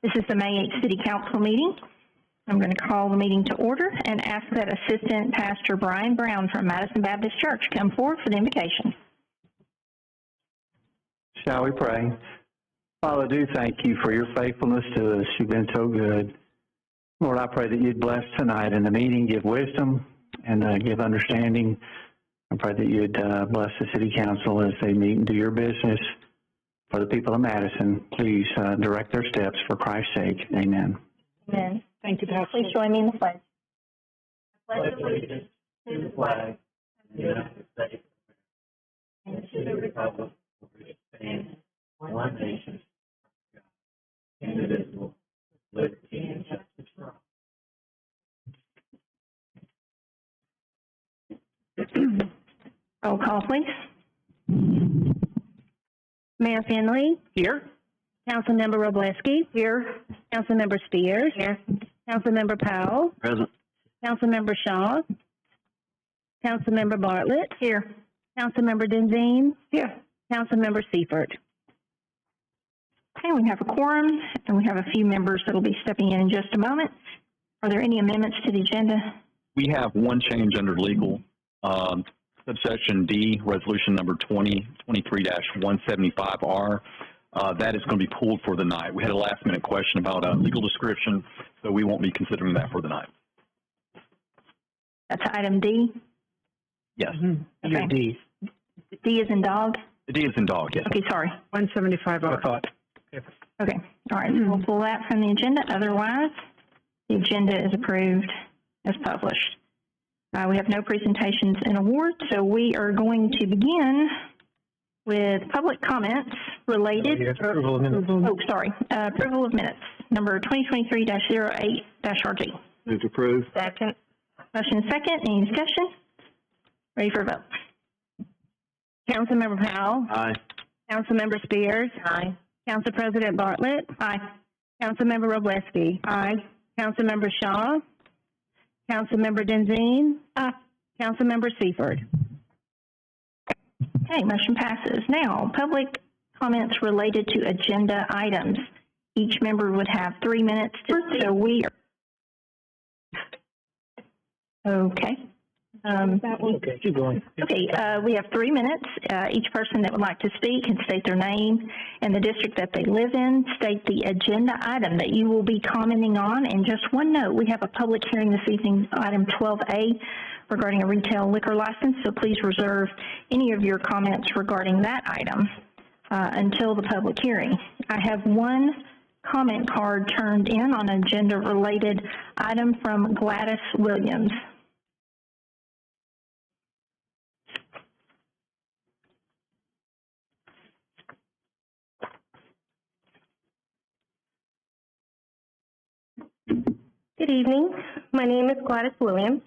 This is the May 8th City Council meeting. I'm going to call the meeting to order and ask that Assistant Pastor Brian Brown from Madison Baptist Church come forward for the invocation. Shall we pray? Father, I do thank you for your faithfulness to us. You've been so good. Lord, I pray that you'd bless tonight in the meeting, give wisdom, and give understanding. I pray that you'd bless the City Council as they meet and do your business. For the people of Madison, please direct their steps for Christ's sake. Amen. Amen. Thank you, Pastor. Please join me in the pledge. I pledge allegiance to the flag of the United States and to the republic for which it stands, one nation, indivisible, with liberty and justice for all. Roll call, please. Mayor Finley. Here. Councilmember Robleski. Here. Councilmember Spears. Here. Councilmember Powell. Present. Councilmember Shaw. Councilmember Bartlett. Here. Councilmember Denzine. Here. Councilmember Seifert. Okay, we have a quorum, and we have a few members that will be stepping in just a moment. Are there any amendments to the agenda? We have one change under legal. Subsection D, resolution number 2023-175R. That is going to be pulled for the night. We had a last-minute question about a legal description, so we won't be considering that for the night. That's item D. Yes. Okay. D. D is in dog? The D is in dog, yes. Okay, sorry. 175R. I thought. Okay. All right, we'll pull that from the agenda. Otherwise, the agenda is approved as published. We have no presentations and awards, so we are going to begin with public comments related. Approval of minutes. Approval of minutes, number 2023-08-RG. Move to approve. Second. Motion second. Any discussion? Ready for a vote? Councilmember Powell. Aye. Councilmember Spears. Aye. Council President Bartlett. Aye. Councilmember Robleski. Aye. Councilmember Shaw. Councilmember Denzine. Aye. Councilmember Seifert. Okay, motion passes. Now, public comments related to agenda items. Each member would have 3 minutes to, so we are. Okay. Okay, keep going. Okay, we have 3 minutes. Each person that would like to speak can state their name and the district that they live in, state the agenda item that you will be commenting on, and just one note, we have a public hearing this evening, item 12A, regarding a retail liquor license, so please reserve any of your comments regarding that item until the public hearing. I have one comment card turned in on an agenda-related item from Gladys Williams. Good evening. My name is Gladys Williams,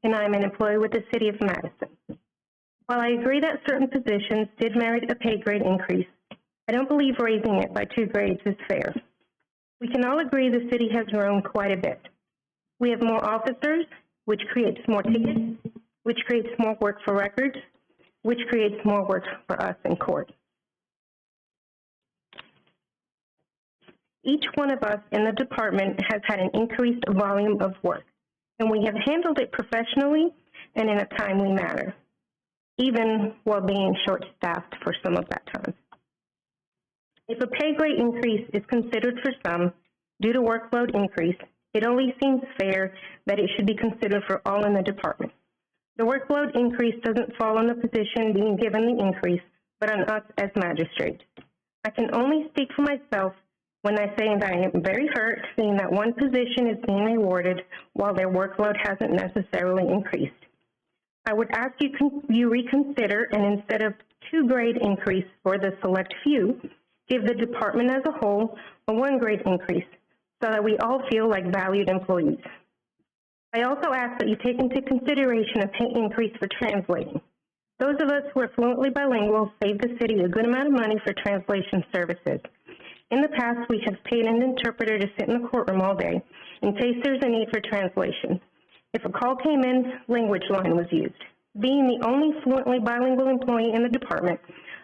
and I am an employee with the City of Madison. While I agree that certain positions did merit a pay grade increase, I don't believe raising it by 2 grades is fair. We can all agree the city has grown quite a bit. We have more officers, which creates more tickets, which creates more work for records, which creates more work for us in court. Each one of us in the department has had an increased volume of work, and we have handled it professionally and in a timely manner, even while being short-staffed for some of that time. If a pay grade increase is considered for some due to workload increase, it only seems fair that it should be considered for all in the department. The workload increase doesn't fall on the position being given the increase, but on us as magistrates. I can only speak for myself when I say that I am very hurt seeing that one position is being rewarded while their workload hasn't necessarily increased. I would ask you reconsider, and instead of 2 grade increase for the select few, give the department as a whole a 1 grade increase so that we all feel like valued employees. I also ask that you take into consideration a pay increase for translating. Those of us who are fluently bilingual save the city a good amount of money for translation services. In the past, we have paid an interpreter to sit in the courtroom all day in case there's a need for translation. If a call came in, language line was used. Being the only fluently bilingual employee in the department,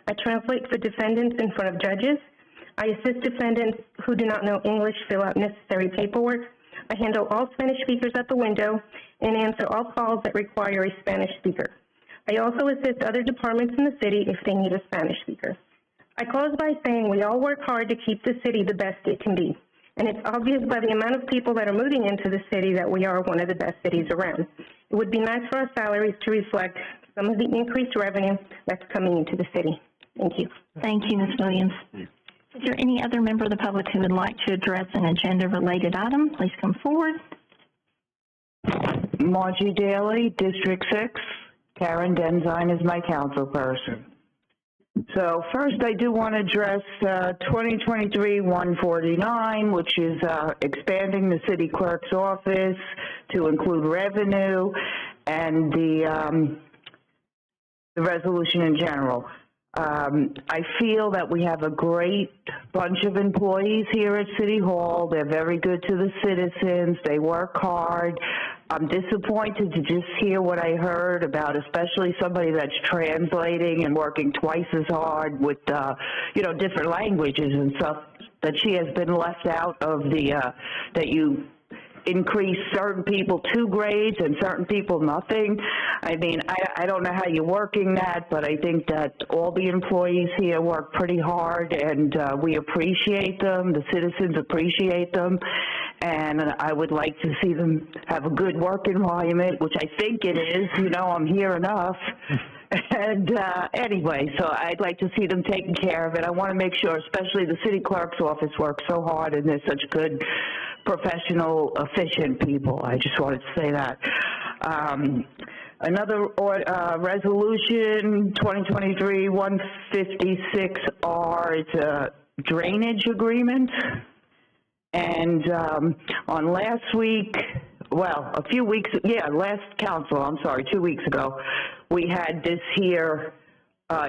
I translate for defendants in front of judges. I assist defendants who do not know English fill out necessary paperwork. I handle all Spanish speakers at the window and answer all calls that require a Spanish speaker. I also assist other departments in the city if they need a Spanish speaker. I close by saying we all work hard to keep the city the best it can be, and it's obvious by the amount of people that are moving into the city that we are one of the best cities around. It would be nice for our salaries to reflect some of the increased revenue that's coming into the city. Thank you. Thank you, Ms. Williams. Is there any other member of the public who would like to address an agenda-related item? Please come forward. Margie Daly, District 6. Karen Denzine is my council person. So first, I do want to address 2023-149, which is expanding the city clerk's office to include revenue and the resolution in general. I feel that we have a great bunch of employees here at City Hall. They're very good to the citizens. They work hard. I'm disappointed to just hear what I heard about, especially somebody that's translating and working twice as hard with, different languages and stuff, that she has been left out of the, that you increase certain people 2 grades and certain people nothing. I mean, I don't know how you're working that, but I think that all the employees here work pretty hard, and we appreciate them. The citizens appreciate them, and I would like to see them have a good work environment, which I think it is. I'm here enough. And anyway, so I'd like to see them taking care of it. I want to make sure, especially the city clerk's office works so hard, and they're such good, professional, efficient people. I just wanted to say that. Another resolution, 2023-156R, it's a drainage agreement. And on last week, last council, 2 weeks ago, we had this here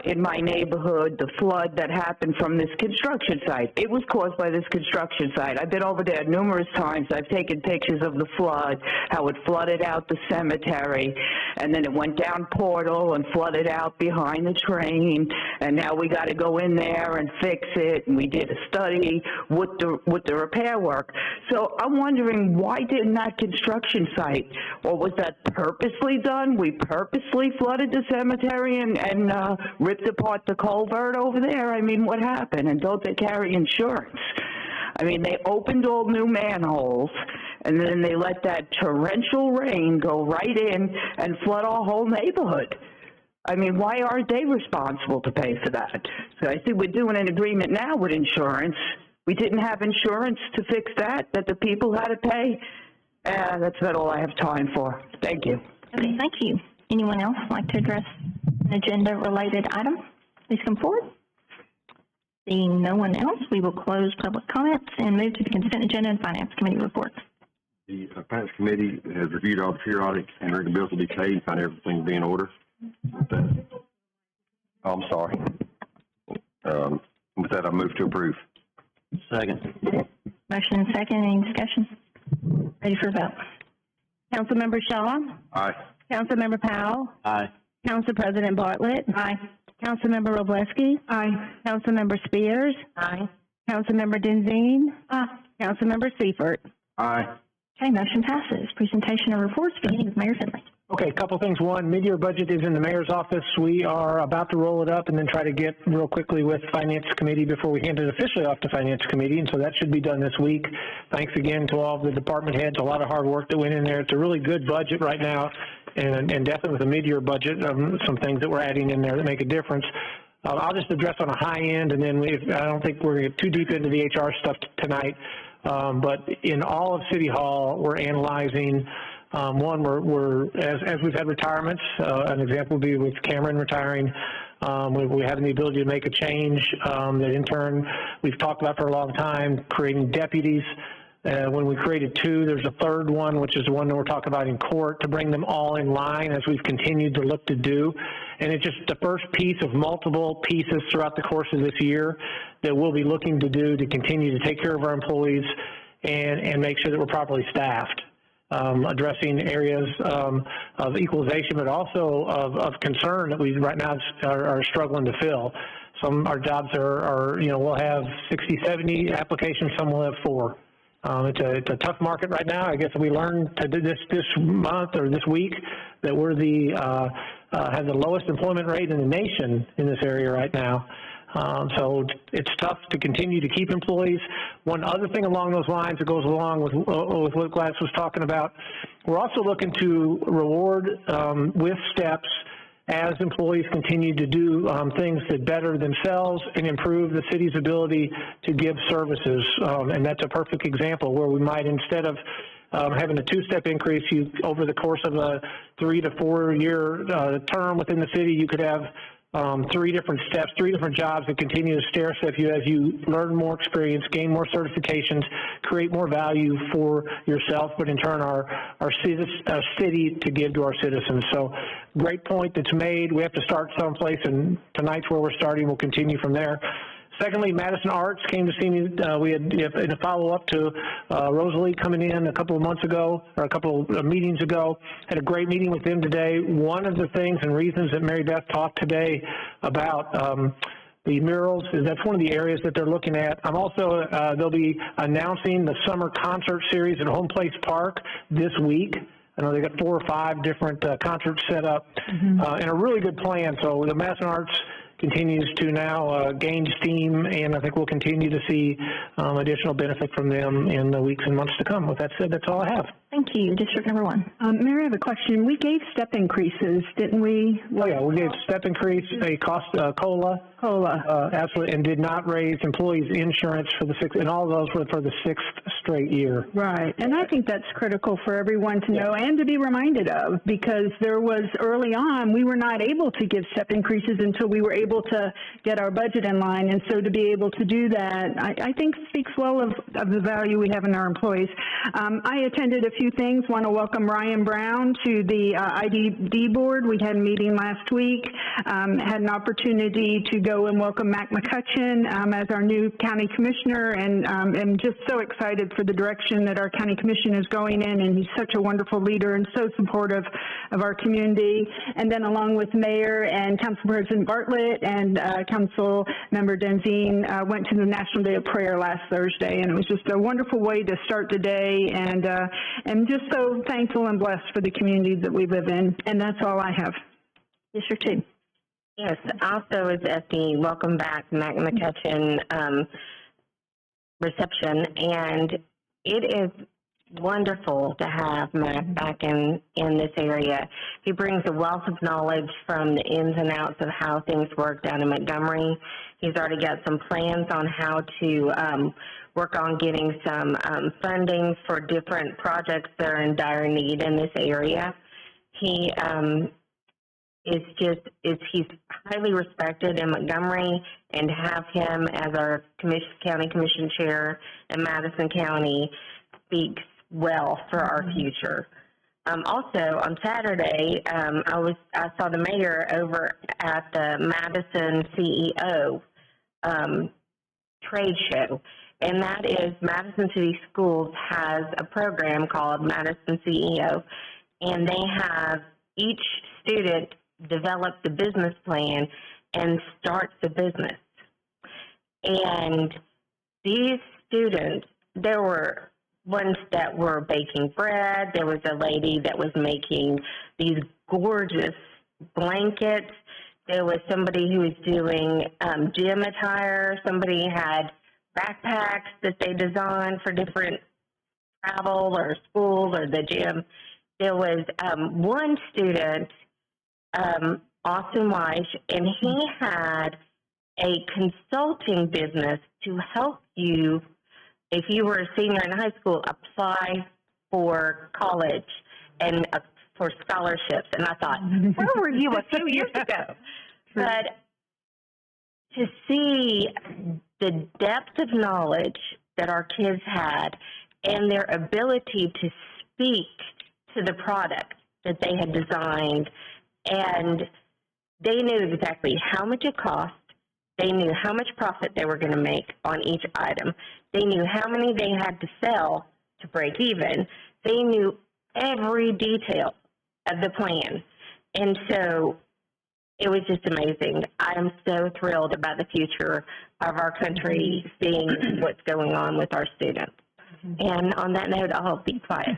in my neighborhood, the flood that happened from this construction site. It was caused by this construction site. I've been over there numerous times. I've taken pictures of the flood, how it flooded out the cemetery, and then it went down Portal and flooded out behind the train, and now we got to go in there and fix it, and we did a study with the repair work. So I'm wondering, why didn't that construction site, or was that purposely done? We purposely flooded the cemetery and ripped apart the culvert over there? I mean, what happened? And don't they carry insurance? I mean, they opened all new manholes, and then they let that torrential rain go right in and flood our whole neighborhood. I mean, why aren't they responsible to pay for that? So I think we're doing an agreement now with insurance. We didn't have insurance to fix that the people had to pay. That's about all I have time for. Thank you. Okay, thank you. Anyone else like to address an agenda-related item? Please come forward. Seeing no one else, we will close public comments and move to the consent agenda and Finance Committee reports. The Finance Committee has reviewed all the periodic and regular bills will be paid and find everything to be in order. I'm sorry. With that, I move to approve. Second. Motion and second. Any discussion? Ready for a vote. Councilmember Shaw, Aye. Councilmember Powell, Aye. Council President Bartlett, Aye. Councilmember Roblesky, Aye. Councilmember Spears, Aye. Councilmember Denzine, Aye. Councilmember Seifert. Aye. Okay, motion passes. Presentation of reports beginning with Mayor Finley. Okay, a couple things. One, mid-year budget is in the mayor's office. We are about to roll it up and then try to get real quickly with Finance Committee before we hand it officially off to Finance Committee, and so that should be done this week. Thanks again to all of the department heads. A lot of hard work that went in there. It's a really good budget right now, and definitely with a mid-year budget, some things that we're adding in there that make a difference. I'll just address on a high end, and then I don't think we're going to get too deep into the HR stuff tonight, but in all of City Hall, we're analyzing. One, as we've had retirements, an example would be with Cameron retiring, we're having the ability to make a change that in turn we've talked about for a long time, creating deputies. When we created 2, there's a third one, which is the one that we're talking about in court, to bring them all in line as we've continued to look to do. And it's just the first piece of multiple pieces throughout the course of this year that we'll be looking to do to continue to take care of our employees and make sure that we're properly staffed. Addressing areas of equalization, but also of concern that we right now are struggling to fill. Our jobs are, we'll have 60, 70 applications, some will have 4. It's a tough market right now. I guess we learned to do this month or this week that we're have the lowest employment rate in the nation in this area right now. So it's tough to continue to keep employees. One other thing along those lines that goes along with what Gladys was talking about, we're also looking to reward with steps as employees continue to do things that better themselves and improve the city's ability to give services. And that's a perfect example where we might, instead of having a 2-step increase, over the course of a 3 to 4 year term within the city, you could have 3 different steps, 3 different jobs that continue to stair step you as you learn more experience, gain more certifications, create more value for yourself, but in turn our city to give to our citizens. So great point that's made. We have to start someplace, and tonight's where we're starting. We'll continue from there. Secondly, Madison Arts came to see me. We had, in a follow-up to Rosalie coming in a couple of months ago, or a couple of meetings ago, had a great meeting with them today. One of the things and reasons that Mary Beth talked today about the murals is that's one of the areas that they're looking at. I'm also, they'll be announcing the summer concert series at Home Place Park this week. I know they got 4 or 5 different concerts set up, and a really good plan. So the Madison Arts continues to now gain steam, and I think we'll continue to see additional benefit from them in the weeks and months to come. With that said, that's all I have. Thank you. District number 1. Mary, I have a question. We gave step increases, didn't we? Oh, yeah, we gave step increase, a cost, COLA. Absolutely, and did not raise employees' insurance for the 6th, and all of those were for the 6th straight year. Right, and I think that's critical for everyone to know and to be reminded of, because there was early on, we were not able to give step increases until we were able to get our budget in line, and so to be able to do that, I think speaks well of the value we have in our employees. I attended a few things. Want to welcome Ryan Brown to the IDD board. We had a meeting last week, had an opportunity to go and welcome Mac McCutcheon as our new county commissioner, and I'm just so excited for the direction that our county commission is going in, and he's such a wonderful leader and so supportive of our community. And then along with Mayor and Council President Bartlett and Council Member Denzine went to the National Day of Prayer last Thursday, and it was just a wonderful way to start the day, and I'm just so thankful and blessed for the community that we live in, and that's all I have. District 2. Yes, also is at the Welcome Back Mac McCutcheon reception, and it is wonderful to have Mac back in this area. He brings a wealth of knowledge from the ins and outs of how things work down in Montgomery. He's already got some plans on how to work on getting some funding for different projects that are in dire need in this area. He he's highly respected in Montgomery, and to have him as our county commission chair in Madison County speaks well for our future. Also on Saturday, I saw the mayor over at the Madison CEO trade show, and that is Madison City Schools has a program called Madison CEO, and they have each student develop the business plan and start the business. And these students, there were ones that were baking bread. There was a lady that was making these gorgeous blankets. There was somebody who was doing gym attire. Somebody had backpacks that they designed for different travel or school or the gym. There was one student, Austin Weiss, and he had a consulting business to help you, if you were a senior in high school, apply for college and for scholarships. And I thought, where were you a few years ago? But to see the depth of knowledge that our kids had and their ability to speak to the product that they had designed, and they knew exactly how much it cost. They knew how much profit they were going to make on each item. They knew how many they had to sell to break even. They knew every detail of the plan. And so it was just amazing. I am so thrilled about the future of our country, seeing what's going on with our students. And on that note, I'll be quiet.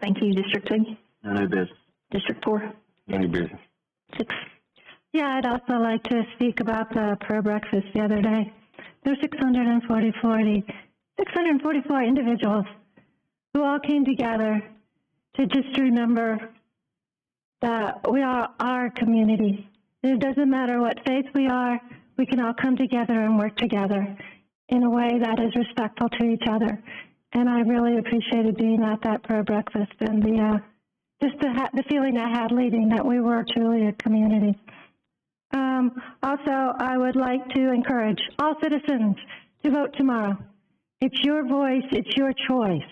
Thank you, District 2. No new business. District 4. No new business. 6. Yeah, I'd also like to speak about the prayer breakfast the other day. There were 644 individuals who all came together to just remember that we are our community. It doesn't matter what faith we are, we can all come together and work together in a way that is respectful to each other. And I really appreciated being at that prayer breakfast and the feeling I had leading that we were truly a community. Also, I would like to encourage all citizens to vote tomorrow. It's your voice, it's your choice.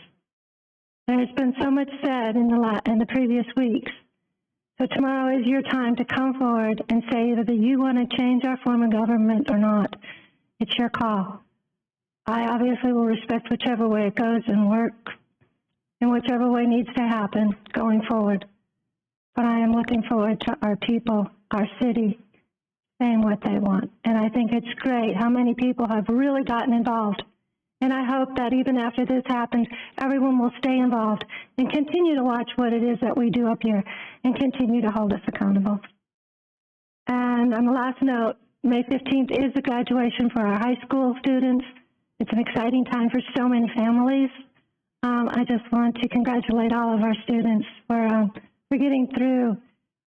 There's been so much said in the previous weeks. So tomorrow is your time to come forward and say whether you want to change our form of government or not. It's your call. I obviously will respect whichever way it goes and work in whichever way needs to happen going forward. But I am looking forward to our people, our city, saying what they want. And I think it's great how many people have really gotten involved. And I hope that even after this happens, everyone will stay involved and continue to watch what it is that we do up here and continue to hold us accountable. And on the last note, May 15th is the graduation for our high school students. It's an exciting time for so many families. I just want to congratulate all of our students for getting through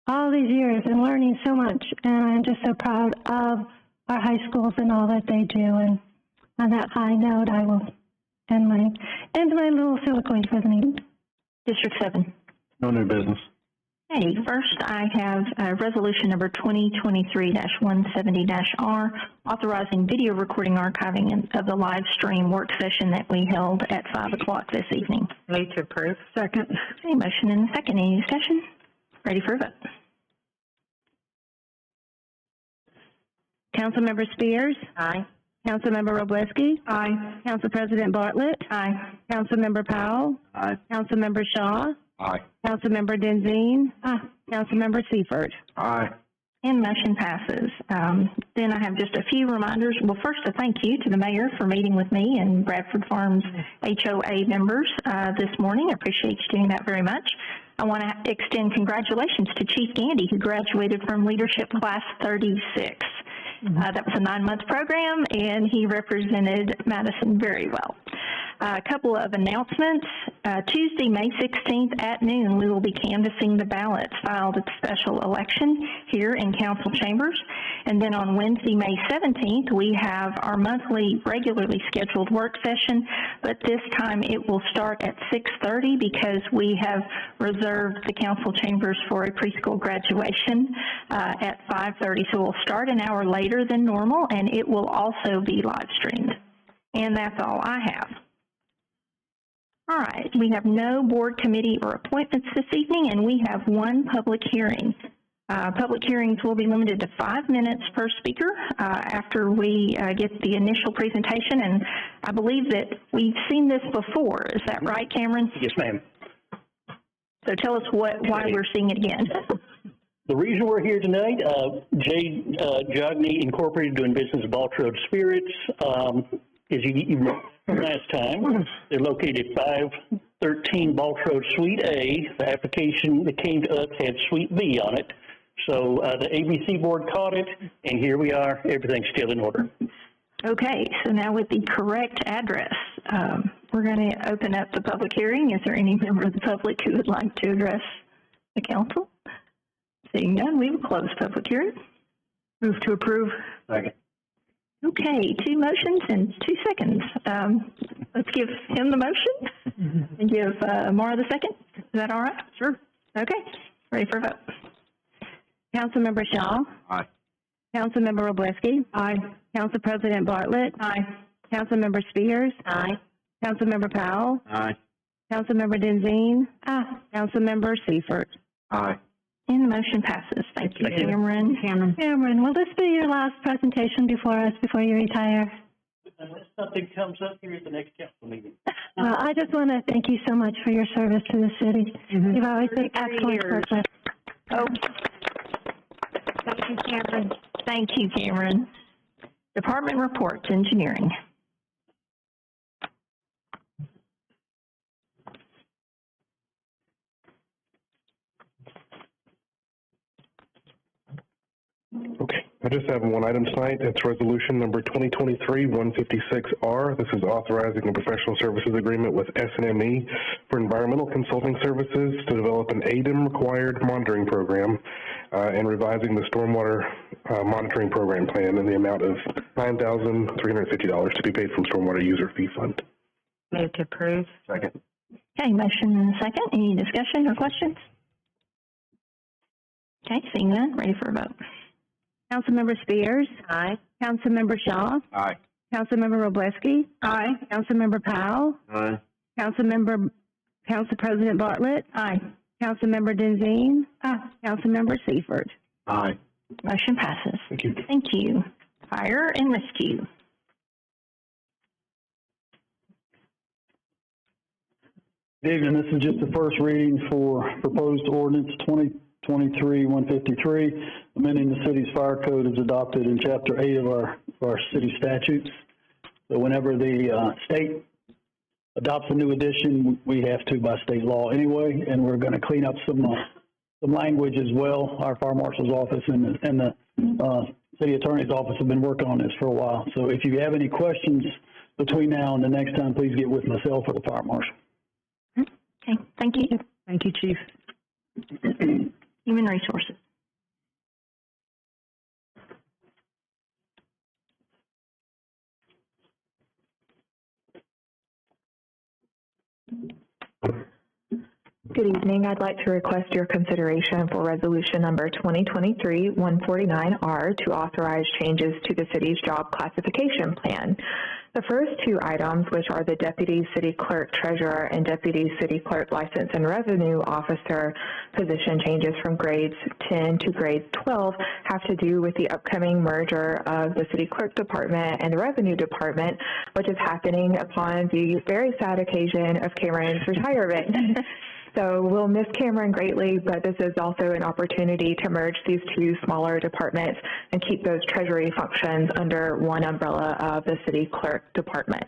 all these years and learning so much. And I'm just so proud of our high schools and all that they do. And on that high note, I will end my little soliloquy for the meeting. District 7. No new business. Okay, first I have resolution number 2023-170-R, authorizing video recording archiving of the live stream work session that we held at 5 o'clock this evening. Move to approve. Second. Okay, motion and a second. Any discussion? Ready for a vote. Councilmember Spears? Aye. Councilmember Robleski? Aye. Council President Bartlett? Aye. Councilmember Powell? Aye. Councilmember Shaw? Aye. Councilmember Denzine? Aye. Councilmember Seifert? Aye. And motion passes. Then I have just a few reminders. Well, first, a thank you to the mayor for meeting with me and Bradford Farms HOA members this morning. I appreciate you doing that very much. I want to extend congratulations to Chief Gandy, who graduated from Leadership Class 36. That was a 9-month program, and he represented Madison very well. A couple of announcements. Tuesday, May 16th at noon, we will be canvassing the ballots filed at the special election here in council chambers. And then on Wednesday, May 17th, we have our monthly regularly scheduled work session, but this time it will start at 6:30 because we have reserved the council chambers for a preschool graduation at 5:30. So we'll start an hour later than normal, and it will also be live streamed. And that's all I have. All right, we have no board, committee, or appointments this evening, and we have one public hearing. Public hearings will be limited to 5 minutes per speaker after we get the initial presentation, and I believe that we've seen this before. Is that right, Cameron? Yes, ma'am. So tell us why we're seeing it again. The reason we're here tonight, J. Jogney Incorporated, doing business with Baltrode Spirits, as you remember from last time, they're located at 513 Baltrode Suite A. The application that came to us had Suite B on it. So the ABC board caught it, and here we are. Everything's still in order. Okay, so now with the correct address, we're going to open up the public hearing. Is there any member of the public who would like to address the council? Seeing none, we will close public hearing. Move to approve. Second. Okay, 2 motions in 2 seconds. Let's give him the motion and give Mara the second. Is that all right? Sure. Okay, ready for a vote. Councilmember Shaw? Aye. Councilmember Robleski? Aye. Council President Bartlett? Aye. Councilmember Spears? Aye. Councilmember Powell? Aye. Councilmember Denzine? Aye. Councilmember Seifert? Aye. And the motion passes. Thank you, Cameron. Cameron, will this be your last presentation before us before you retire? Unless something comes up here at the next council meeting. Well, I just want to thank you so much for your service to the city. You've always been excellent purpose. Oh. Thank you, Cameron. Department reports, engineering. Okay, I just have one item tonight. It's resolution number 2023-156R. This is authorizing a professional services agreement with SNME for environmental consulting services to develop an ADEM-required monitoring program and revising the stormwater monitoring program plan in the amount of $9,350 to be paid from Stormwater User Fee Fund. Move to approve. Second. Okay, motion and a second. Any discussion or questions? Okay, seeing none, ready for a vote. Councilmember Spears. Aye. Councilmember Shaw. Aye. Councilmember Robleski. Aye. Councilmember Powell. Aye. Council President Bartlett. Aye. Councilmember Denzine. Aye. Councilmember Seifert. Aye. Motion passes. Thank you. Thank you. Fire and rescue. Good evening. This is just the first reading for proposed ordinance 2023-153, amending the city's fire code as adopted in Chapter 8 of our city statutes. So whenever the state adopts a new edition, we have to by state law anyway, and we're going to clean up some language as well. Our fire marshal's office and the city attorney's office have been working on this for a while. So if you have any questions between now and the next time, please get with myself or the fire marshal. Okay, thank you. Thank you, Chief. Human resources. Good evening. I'd like to request your consideration for resolution number 2023-149R to authorize changes to the city's job classification plan. The first two items, which are the Deputy City Clerk Treasurer and Deputy City Clerk License and Revenue Officer position changes from grades 10 to grade 12, have to do with the upcoming merger of the City Clerk Department and the Revenue Department, which is happening upon the very sad occasion of Cameron's retirement. So we'll miss Cameron greatly, but this is also an opportunity to merge these two smaller departments and keep those treasury functions under one umbrella of the City Clerk Department.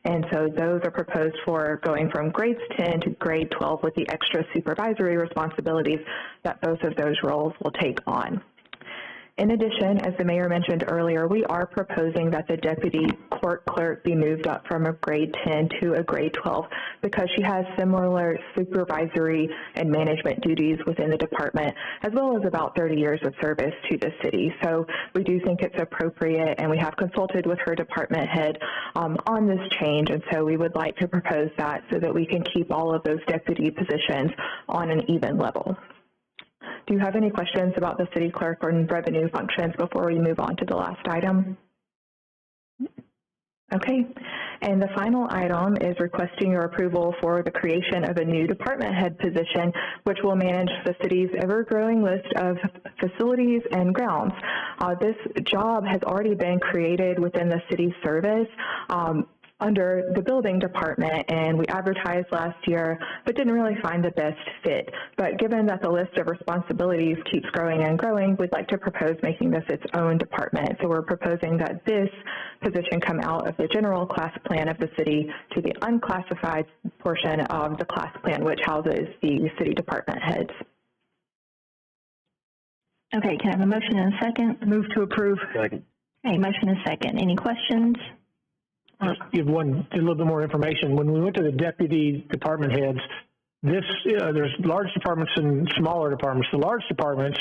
And so those are proposed for going from grades 10 to grade 12 with the extra supervisory responsibilities that both of those roles will take on. In addition, as the mayor mentioned earlier, we are proposing that the deputy court clerk be moved up from a grade 10 to a grade 12 because she has similar supervisory and management duties within the department, as well as about 30 years of service to the city. So we do think it's appropriate, and we have consulted with her department head on this change, and so we would like to propose that so that we can keep all of those deputy positions on an even level. Do you have any questions about the city clerk or revenue functions before we move on to the last item? Okay, and the final item is requesting your approval for the creation of a new department head position, which will manage the city's ever-growing list of facilities and grounds. This job has already been created within the city service under the building department, and we advertised last year, but didn't really find the best fit. But given that the list of responsibilities keeps growing and growing, we'd like to propose making this its own department. So we're proposing that this position come out of the general class plan of the city to the unclassified portion of the class plan, which houses the city department heads. Okay, can I have a motion and a second? Move to approve. Second. Okay, motion and a second. Any questions? Give a little bit more information. When we went to the deputy department heads, there's large departments and smaller departments. The large departments,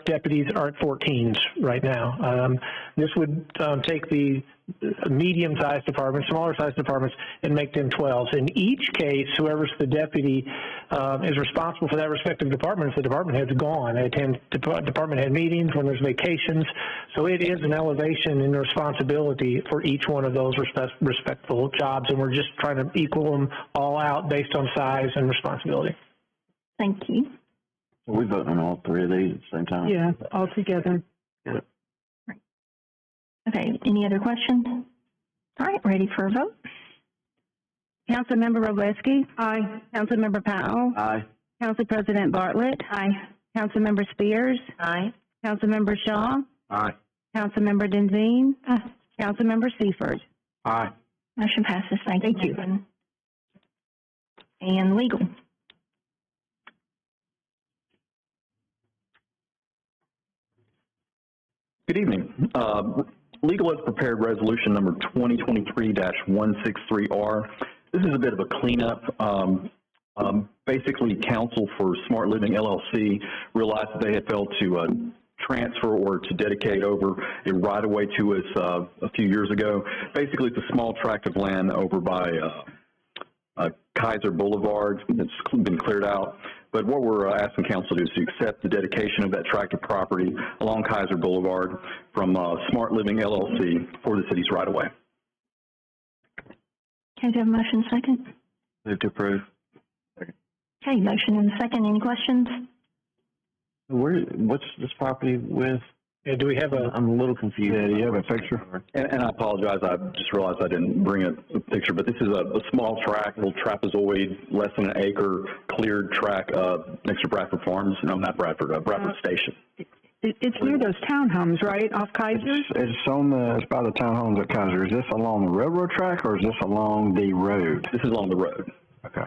deputies are at 14s right now. This would take the medium-sized departments, smaller-sized departments, and make them 12s. In each case, whoever's the deputy is responsible for that respective department if the department head's gone. They attend department head meetings when there's vacations. So it is an elevation in responsibility for each one of those respectful jobs, and we're just trying to equal them all out based on size and responsibility. Thank you. So we vote on all three of these at the same time? Yeah, all together. Yeah. Okay, any other questions? All right, ready for a vote? Councilmember Robleski. Aye. Councilmember Powell. Aye. Council President Bartlett. Aye. Councilmember Spears. Aye. Councilmember Shaw. Aye. Councilmember Denzine. Councilmember Seifert. Aye. Motion passes. Thank you. And legal. Good evening. Legal has prepared resolution number 2023-163R. This is a bit of a cleanup. Basically, counsel for Smart Living LLC realized that they had failed to transfer or to dedicate over a right-of-way to us a few years ago. Basically, it's a small tract of land over by Kaiser Boulevard that's been cleared out. But what we're asking council to do is to accept the dedication of that tract of property along Kaiser Boulevard from Smart Living LLC for the city's right-of-way. Okay, do you have a motion second? Move to approve. Okay, motion and second. Any questions? What's this property with? Yeah, do we have a? I'm a little confused. Yeah, do you have a picture? And I apologize, I just realized I didn't bring a picture, but this is a small tract, little trapezoid, less than an acre, cleared tract next to Bradford Farms. No, not Bradford, Bradford Station. It's near those townhomes, right, off Kaiser? It's by the townhomes at Kaiser. Is this along the railroad track or is this along the road? This is along the road. Okay.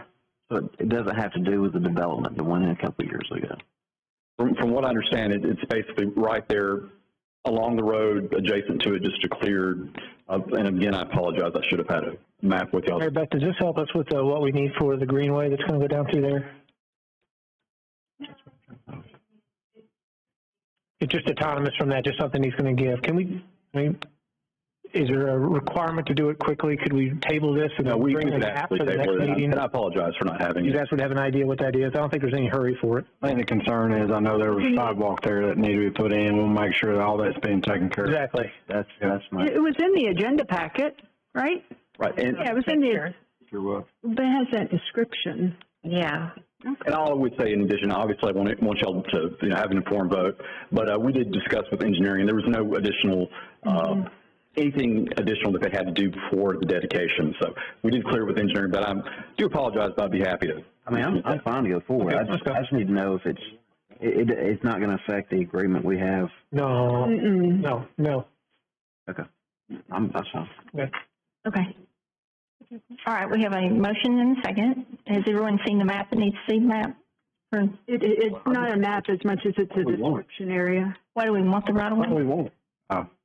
So it doesn't have to do with the development that went in a couple of years ago? From what I understand, it's basically right there along the road, adjacent to it, just a cleared, and again, I apologize, I should have had a map with y'all. Hey, Beth, does this help us with what we need for the greenway that's going to go down through there? It's just autonomous from that, just something he's going to give. Is there a requirement to do it quickly? Could we table this and we bring could it back actually for the next table it, meeting? and I apologize for not having You it. guys would have an idea what that is. I don't think there's any hurry for it. I think the concern is, I know there was a sidewalk there that needed to be put in. We'll make sure that all that's being taken care of. Exactly. That's my. It was in the agenda packet, right? Right. And, Yeah, it was in the, Sure. that has that description. Yeah. and all I would say in addition, obviously I want y'all to have an informed vote, but we did discuss with engineering, there was no additional anything additional that they had to do before the dedication. So we did clear it with engineering, but I do apologize, but I'd be happy to. I mean, I'm fine to go forward. Okay, I just need to know if it's not going to affect the agreement we have. No. No. Okay. That's fine. Okay. Okay. All right, we have a motion and a second. Has everyone seen the map that needs to see the map? Or It's not a map as much as it's a description area. why do we want the right of way? What do we want?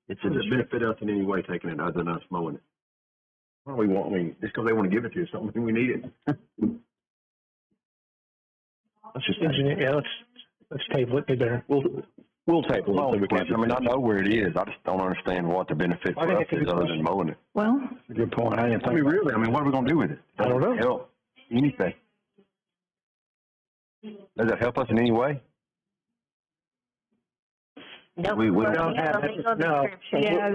Does it benefit us in any way taking it other than us mowing it? What do we want? I mean, just because they want to give it to us, don't mean we need it. Let's just Engineer, yeah, let's table it. Be better. We'll table it. So we can I mean, I know where it is. I just don't understand what the benefit I for think us it's a is good other question. than mowing it. Well, That's a good point. I mean, really, I mean, what are we going to do with it? I don't know. Does it help anything? Does it help us in any way? Nope. We don't have a it. legal No. description. Yeah.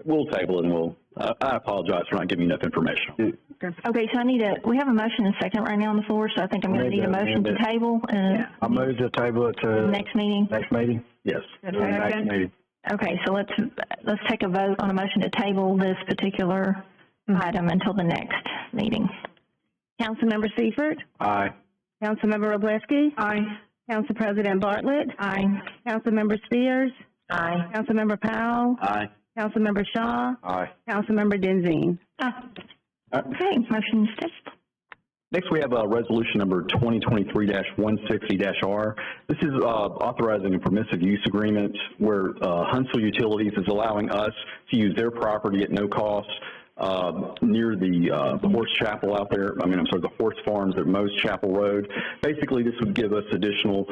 We'll table it, and I apologize for not giving you enough information. okay, so we have a motion and a second right now on the floor, so I think I'm going to need a motion to table I move to table it to next meeting. next meeting. Yes. Next meeting. Okay, so let's take a vote on a motion to table this particular item until the next meeting. Councilmember Seifert. Aye. Councilmember Robleski. Aye. Council President Bartlett. Aye. Councilmember Spears. Aye. Councilmember Powell. Aye. Councilmember Shaw. Aye. Councilmember Denzine. Okay, motion is tabled. Next, we have resolution number 2023-160-R. This is authorizing a permissive use agreement where Huntsville Utilities is allowing us to use their property at no cost near the horse chapel out there. The horse farms at Moe's Chapel Road. Basically, this would give us additional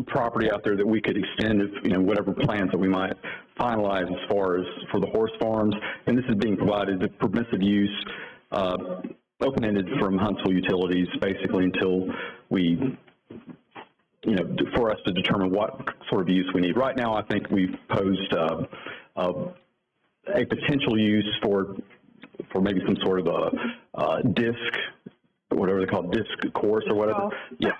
property out there that we could extend if, whatever plans that we might finalize as far as for the horse farms. And this is being provided, the permissive use, open-ended from Huntsville Utilities, basically until we, for us to determine what sort of use we need. Right now, I think we've posed a potential use for maybe some sort of a disc, whatever they call it, disc course or whatever. Oh. Yeah.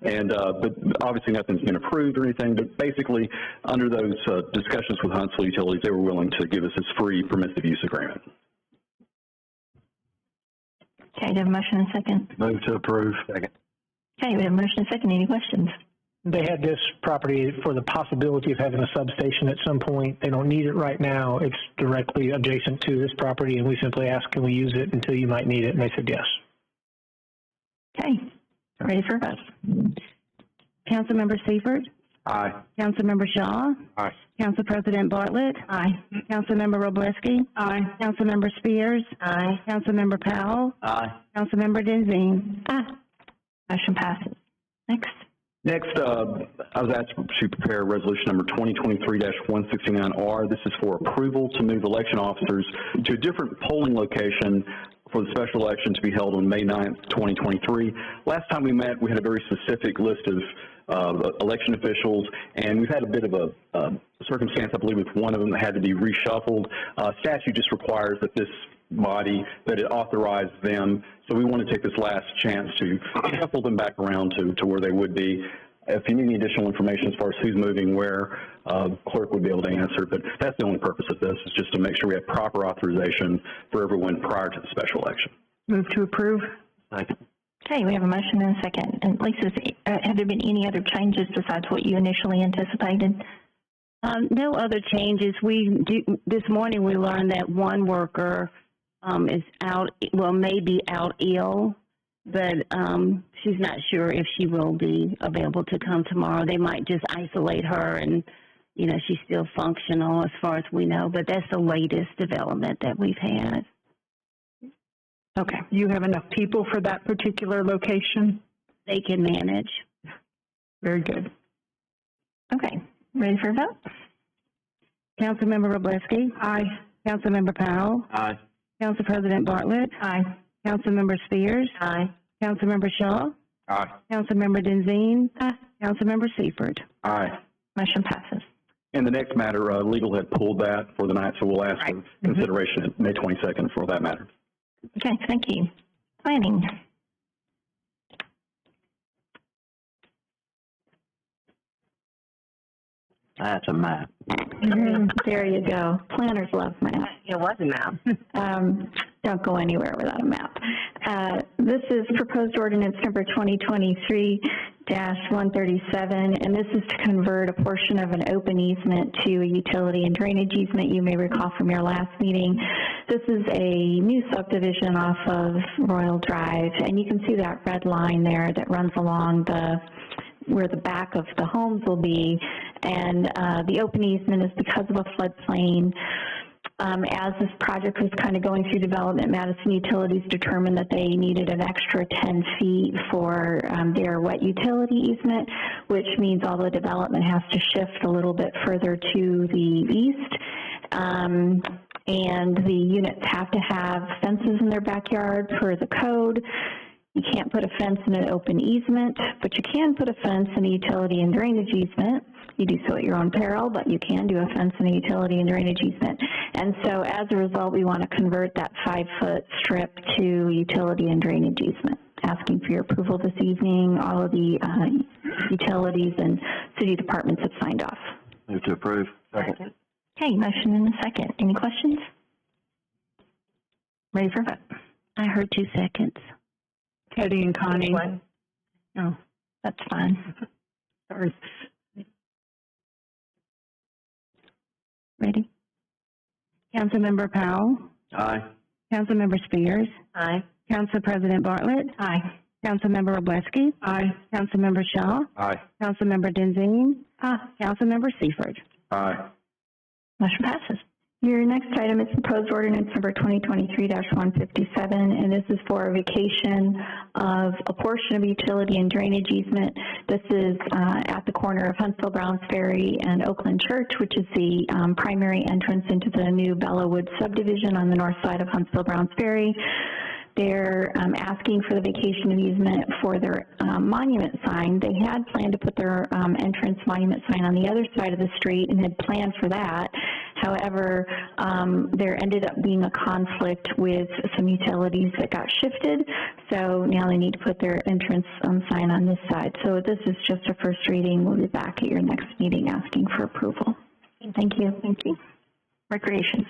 And but obviously nothing's been approved or anything. But basically, under those discussions with Huntsville Utilities, they were willing to give us this free permissive use agreement. Okay, do you have a motion and a second? Move to approve. Second. Okay, we have a motion and a second. Any questions? They had this property for the possibility of having a substation at some point. They don't need it right now. It's directly adjacent to this property, and we simply asked, can we use it until you might need it? And they said yes. Okay, ready for a vote. Councilmember Seifert? Aye. Councilmember Shaw? Aye. Council President Bartlett? Aye. Councilmember Robleski? Aye. Councilmember Spears? Aye. Councilmember Powell? Aye. Councilmember Denzine? Aye. Motion passes. Next. Next, I was asked to prepare resolution number 2023-169R. This is for approval to move election officers to a different polling location for the special election to be held on May 9th, 2023. Last time we met, we had a very specific list of election officials, and we've had a bit of a circumstance, I believe, with one of them that had to be reshuffled. Statute just requires that this body, that it authorized them. So we want to take this last chance to shuffle them back around to where they would be. If you need any additional information as far as who's moving where, clerk would be able to answer, but that's the only purpose of this, is just to make sure we have proper authorization for everyone prior to the special election. Move to approve. Second. Okay, we have a motion and a second. And Lisa, have there been any other changes besides what you initially anticipated? No other changes. This morning we learned that one worker is out, may be out ill, but she's not sure if she will be available to come tomorrow. They might just isolate her and, she's still functional as far as we know, but that's the latest development that we've had. Okay. You have enough people for that particular location? They can manage. Very good. Okay, ready for a vote? Councilmember Robleski? Aye. Councilmember Powell? Aye. Council President Bartlett? Aye. Councilmember Spears? Aye. Councilmember Shaw? Aye. Councilmember Denzine? Aye. Councilmember Seifert? Aye. Motion passes. And the next matter, legal had pulled that for the night, so we'll ask for consideration at May 22nd for that matter. Okay, thank you. Planning. That's a map. There you go. Planners love maps. It was a map. Don't go anywhere without a map. This is proposed ordinance number 2023-137, and this is to convert a portion of an open easement to a utility and drainage easement. You may recall from your last meeting, this is a new subdivision off of Royal Drive, and you can see that red line there that runs along where the back of the homes will be, and the open easement is because of a floodplain. As this project was kind of going through development, Madison Utilities determined that they needed an extra 10 feet for their wet utility easement, which means all the development has to shift a little bit further to the east. And the units have to have fences in their backyard per the code. You can't put a fence in an open easement, but you can put a fence in a utility and drainage easement. You do so at your own peril, but you can do a fence in a utility and drainage easement. And so as a result, we want to convert that 5-foot strip to utility and drainage easement. Asking for your approval this evening. All of the utilities and city departments have signed off. Move to approve. Second. Okay, motion and a second. Any questions? Ready for a vote? I heard 2 seconds. Teddy and Connie. No, that's fine. Sorry. Ready? Councilmember Powell? Aye. Councilmember Spears? Aye. Council President Bartlett? Aye. Councilmember Robleski? Aye. Councilmember Shaw? Aye. Councilmember Denzine? Councilmember Seifert? Aye. Motion passes. Your next item is proposed ordinance number 2023-157, and this is for a vacation of a portion of utility and drainage easement. This is at the corner of Huntsville Browns Ferry and Oakland Church, which is the primary entrance into the new Bellawood subdivision on the north side of Huntsville Browns Ferry. They're asking for the vacation of easement for their monument sign. They had planned to put their entrance monument sign on the other side of the street and had planned for that. However, there ended up being a conflict with some utilities that got shifted, so now they need to put their entrance sign on this side. So this is just a first reading. We'll be back at your next meeting asking for approval. Thank you. Thank you. Recreation.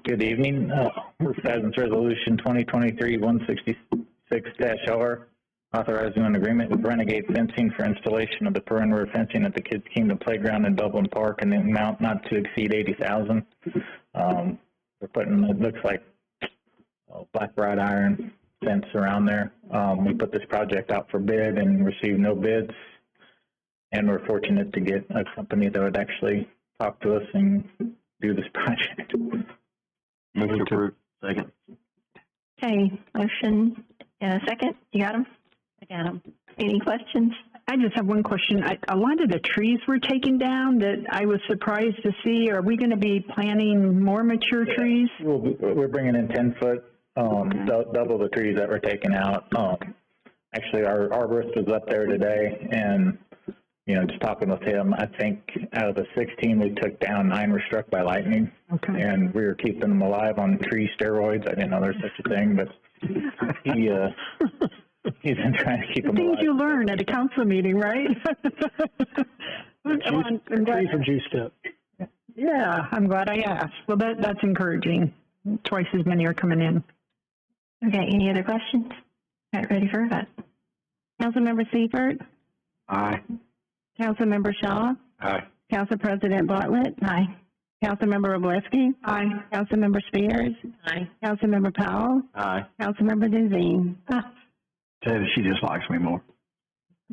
Good evening. Madison's Resolution 2023-166-R, authorizing an agreement with Renegade Fencing for installation of the perimeter fencing at the Kids Kingdom Playground in Dublin Park in the amount not to exceed $80,000. We're putting, it looks like, black wrought iron fence around there. We put this project out for bid and received no bids, and we're fortunate to get a company that would actually talk to us and do this project. Move to approve. Second. Okay, motion and a second. You got them? I got them. Any questions? I just have one question. A lot of the trees were taken down that I was surprised to see. Are we going to be planting more mature trees? We're bringing in 10-foot, double the trees that were taken out. Actually, our arborist was up there today, and just talking with him, I think out of the 16 we took down, 9 were struck by lightning. Okay. And we were keeping them alive on tree steroids. I didn't know there's such a thing, but he's been trying to keep them alive. Things you learn at a council meeting, right? Trees are juiced up. Yeah, I'm glad I asked. Well, that's encouraging. Twice as many are coming in. Okay, any other questions? All right, ready for a vote. Councilmember Seifert? Aye. Councilmember Shaw? Aye. Council President Bartlett? Aye. Councilmember Roblesky? Aye. Councilmember Spears? Aye. Councilmember Powell? Aye. Councilmember Denzine? Tell you, she just likes me more.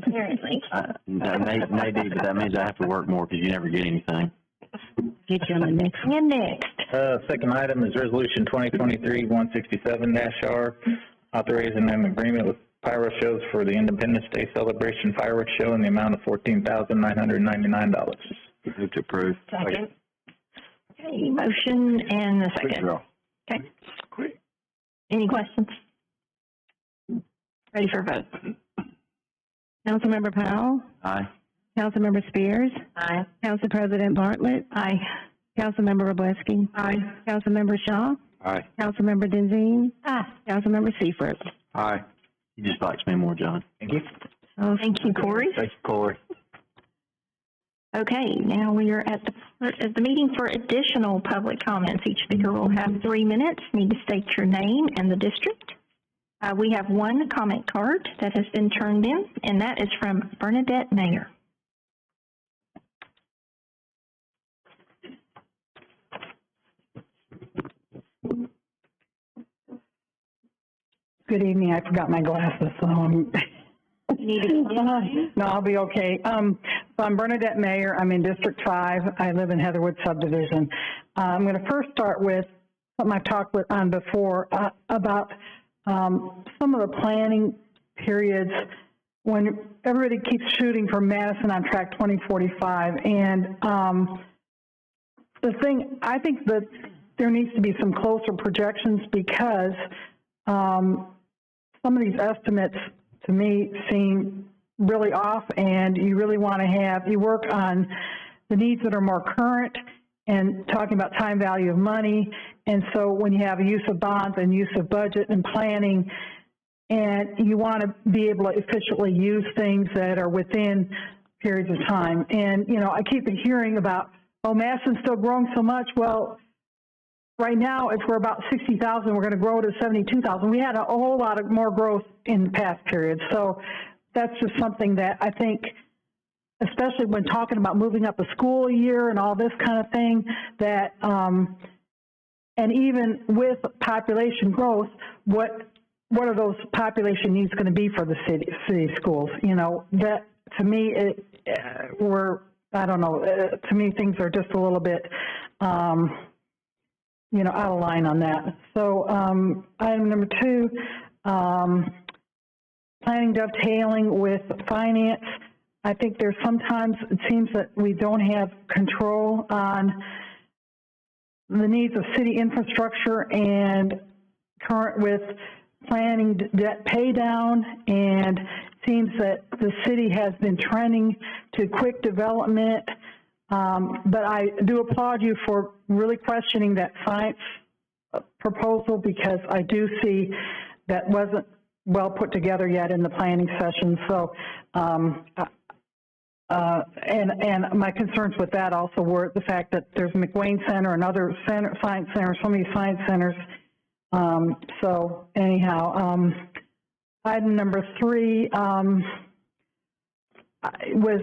Apparently. Maybe, but that means I have to work more because you never get anything. Get you on the next. And next. Second item is Resolution 2023-167-R, authorizing an agreement with Pyro Shows for the Independence Day Celebration Fireworks Show in the amount of $14,999. Move to approve. Second. Okay, motion and a second. Okay. Any questions? Ready for a vote. Councilmember Powell? Aye. Councilmember Spears? Aye. Council President Bartlett? Aye. Councilmember Roblesky? Aye. Councilmember Shaw? Aye. Councilmember Denzine? Aye. Councilmember Seifert? Aye. He just likes me more, John. Thank you. Oh, thank you, Corey. Thank you, Corey. Okay, now we are at the part of the meeting for additional public comments. Each speaker will have 3 minutes. Need to state your name and the district. We have one comment card that has been turned in, and that is from Bernadette Mayer. Good evening. I forgot my glasses, so You need to no, I'll be okay. So I'm Bernadette Mayer. I'm in District 5. I live in Heatherwood Subdivision. I'm going to first start with something I've talked on before about some of the planning periods when everybody keeps shooting for Madison on track 2045. And the thing, I think that there needs to be some closer projections because some of these estimates to me seem really off, and you really want to you work on the needs that are more current and talking about time value of money. And so when you have a use of bonds and use of budget and planning, and you want to be able to efficiently use things that are within periods of time. And, I keep hearing about, oh, Madison's still growing so much. Well, right now, if we're about 60,000, we're going to grow to 72,000. We had a whole lot of more growth in past periods. So that's just something that I think, especially when talking about moving up a school year and all this kind of thing, that, and even with population growth, what are those population needs going to be for the city schools? That to me, I don't know, to me, things are just a little bit, out of line on that. So item number 2, planning dovetailing with finance. I think there's sometimes it seems that we don't have control on the needs of city infrastructure and current with planning debt pay down, and it seems that the city has been trending to quick development. But I do applaud you for really questioning that science proposal, because I do see that wasn't well put together yet in the planning session. So And my concerns with that also were the fact that there's McWayne Center and other science centers, so many science centers. So anyhow, item number 3 was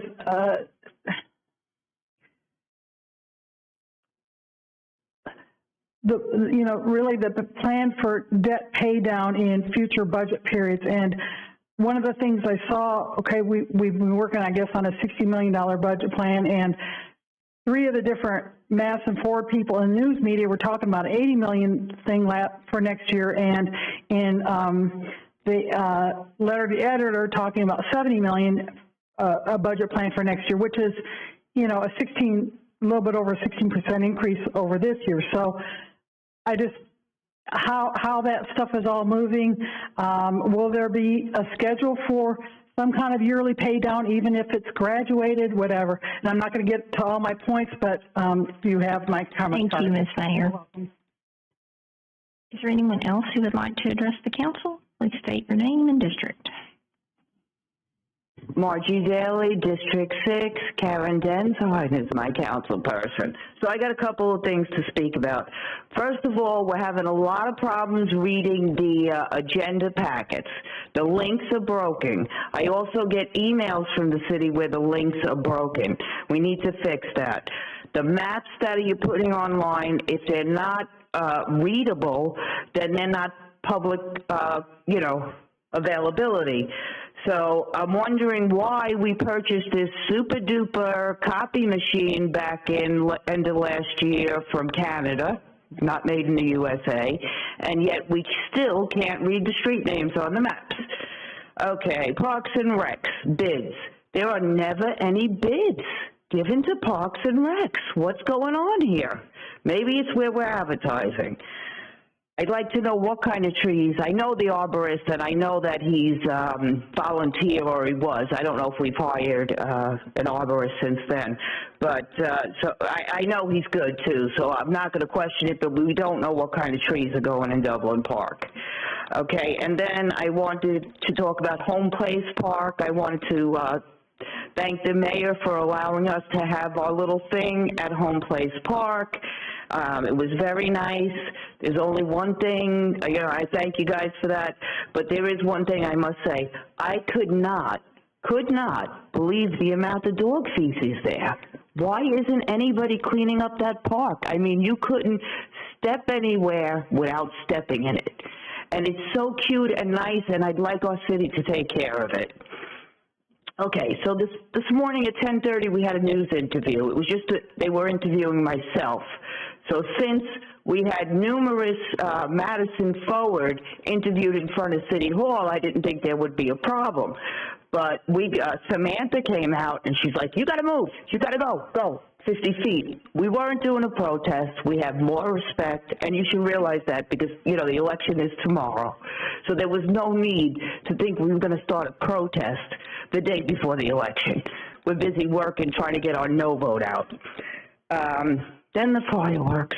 really the plan for debt pay down in future budget periods. And one of the things I saw, okay, we've been working, I guess, on a $60 million budget plan, and 3 of the different Madison Forward people in news media were talking about $80 million thing for next year, and in the letter to the editor talking about $70 million a budget plan for next year, which is, a little bit over 16% increase over this year. So I just, how that stuff is all moving. Will there be a schedule for some kind of yearly pay down, even if it's graduated, whatever? And I'm not going to get to all my points, but you have my comments. Thank you, Ms. Mayer. Is there anyone else who would like to address the council? Please state your name and district. Margie Daly, District 6, Karen Denzine is my council person. So I got a couple of things to speak about. First of all, we're having a lot of problems reading the agenda packets. The links are broken. I also get emails from the city where the links are broken. We need to fix that. The maps that you're putting online, if they're not readable, then they're not public, availability. So I'm wondering why we purchased this super duper copy machine back in end of last year from Canada, not made in the USA, and yet we still can't read the street names on the maps. Okay, Parks and Recs, bids. There are never any bids given to Parks and Recs. What's going on here? Maybe it's where we're advertising. I'd like to know what kind of trees. I know the arborist, and I know that he's volunteer, or he was. I don't know if we've hired an arborist since then. But so I know he's good, too, so I'm not going to question it, but we don't know what kind of trees are going in Dublin Park. Okay, and then I wanted to talk about Home Place Park. I wanted to thank the mayor for allowing us to have our little thing at Home Place Park. It was very nice. There's only one thing, I thank you guys for that, but there is one thing I must say. I could not believe the amount of dog feces there. Why isn't anybody cleaning up that park? I mean, you couldn't step anywhere without stepping in it. And it's so cute and nice, and I'd like our city to take care of it. Okay, so this morning at 10:30 we had a news interview. It was just they were interviewing myself. So since we had numerous Madison Forward interviewed in front of City Hall, I didn't think there would be a problem. But Samantha came out and she's like, "You got to move. You got to go 50 feet." We weren't doing a protest. We have more respect, and you should realize that because, the election is tomorrow. So there was no need to think we were going to start a protest the day before the election. We're busy working, trying to get our no vote out. Then the fireworks.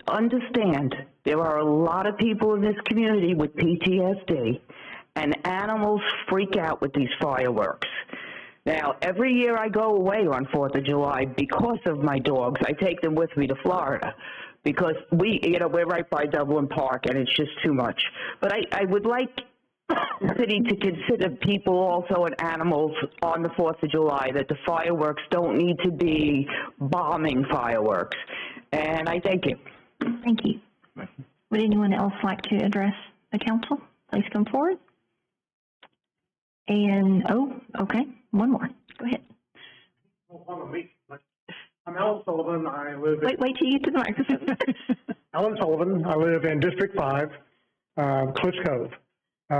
Understand, there are a lot of people in this community with PTSD, and animals freak out with these fireworks. Now, every year I go away on 4th of July because of my dogs. I take them with me to Florida because we're right by Dublin Park, and it's just too much. But I would like the city to consider people also and animals on the 4th of July, that the fireworks don't need to be bombing fireworks. And I thank you. Thank you. Would anyone else like to address the council? Please come forward. And, okay, one more. Go ahead. I'm Alan Sullivan. I live in... Wait till you get to the microphone. Alan Sullivan. I live in District 5, Cliffs Cove.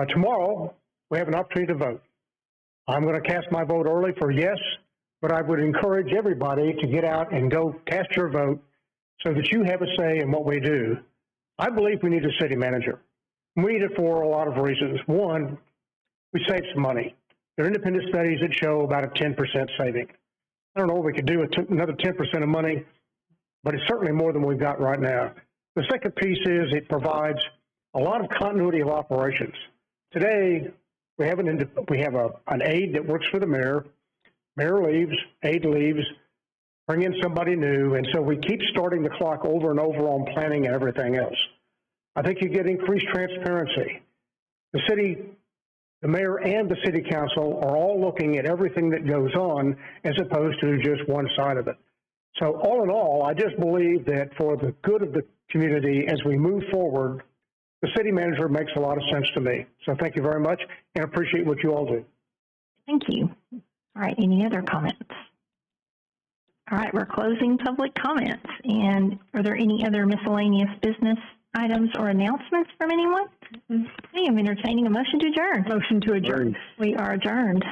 Tomorrow, we have an opportunity to vote. I'm going to cast my vote early for yes, but I would encourage everybody to get out and go cast your vote so that you have a say in what we do. I believe we need a city manager. We need it for a lot of reasons. One, we save some money. There are independent studies that show about a 10% saving. I don't know if we could do another 10% of money, but it's certainly more than we've got right now. The second piece is it provides a lot of continuity of operations. Today, we have an aide that works for the mayor. Mayor leaves, aide leaves, bring in somebody new, and so we keep starting the clock over and over on planning and everything else. I think you get increased transparency. The city, the mayor and the city council are all looking at everything that goes on as opposed to just one side of it. So all in all, I just believe that for the good of the community as we move forward, the city manager makes a lot of sense to me. So thank you very much and appreciate what you all do. Thank you. All right, any other comments? All right, we're closing public comments. And are there any other miscellaneous business items or announcements from anyone? Okay, I'm entertaining a motion to adjourn. Motion to adjourn. We are adjourned.